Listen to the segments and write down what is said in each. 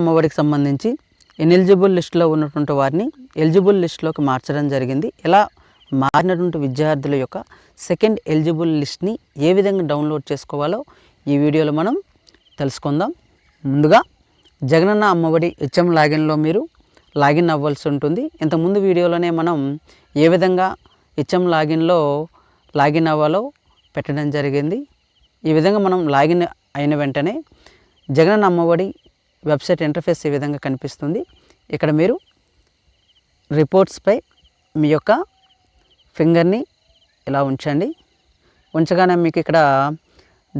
అమ్మఒడికి సంబంధించి ఇనెలిజిబుల్ లిస్టులో ఉన్నటువంటి వారిని ఎలిజిబుల్ లిస్టులోకి మార్చడం జరిగింది. ఇలా మారినటువంటి విద్యార్థుల యొక్క సెకండ్ ఎలిజిబుల్ లిస్ట్ని ఏ విధంగా డౌన్లోడ్ చేసుకోవాలో ఈ వీడియోలో మనం తెలుసుకుందాం. ముందుగా జగనన్న అమ్మఒడి హెచ్ఎం లాగిన్లో మీరు లాగిన్ అవ్వాల్సి ఉంటుంది. ఇంతకుముందు వీడియోలోనే మనం ఏ విధంగా హెచ్ఎం లాగిన్లో లాగిన్ అవ్వాలో పెట్టడం జరిగింది. ఈ విధంగా మనం లాగిన్ అయిన వెంటనే జగనన్న అమ్మఒడి వెబ్సైట్ ఇంటర్ఫేస్ ఈ విధంగా కనిపిస్తుంది. ఇక్కడ మీరు రిపోర్ట్స్పై మీ యొక్క ఫింగర్ని ఇలా ఉంచండి. ఉంచగానే మీకు ఇక్కడ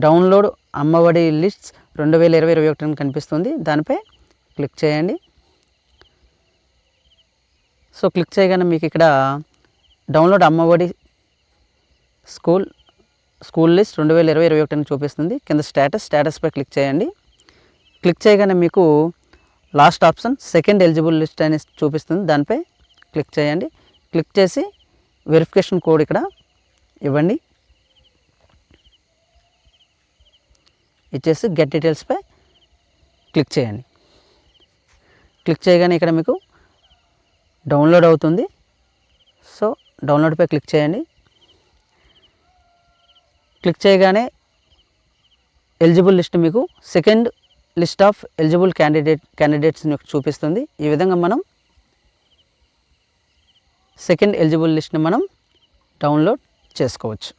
డౌన్లోడ్ అమ్మఒడి లిస్ట్స్ 2020-21 కనిపిస్తుంది. దానిపై క్లిక్ చేయండి. సో క్లిక్ చేయగానే మీకు ఇక్కడ డౌన్లోడ్ అమ్మఒడి స్కూల్ లిస్ట్ 2020-21 చూపిస్తుంది. కింద స్టేటస్పై క్లిక్ చేయండి. క్లిక్ చేయగానే మీకు last option second eligible list అని చూపిస్తుంది. దానిపై క్లిక్ చేయండి. క్లిక్ చేసి వెరిఫికేషన్ కోడ్ ఇక్కడ ఇవ్వండి. ఇచ్చేసి గెట్ డీటెయిల్స్పై క్లిక్ చేయండి. క్లిక్ చేయగానే ఇక్కడ మీకు డౌన్లోడ్ అవుతుంది. సో డౌన్లోడ్పై క్లిక్ చేయండి. క్లిక్ చేయగానే ఎలిజిబుల్ లిస్ట్ మీకు సెకండ్ లిస్ట్ ఆఫ్ ఎలిజిబుల్ క్యాండిడేట్స్ని చూపిస్తుంది. ఈ విధంగా మనం సెకండ్ ఎలిజిబుల్ లిస్ట్ని మనం డౌన్లోడ్ చేసుకోవచ్చు.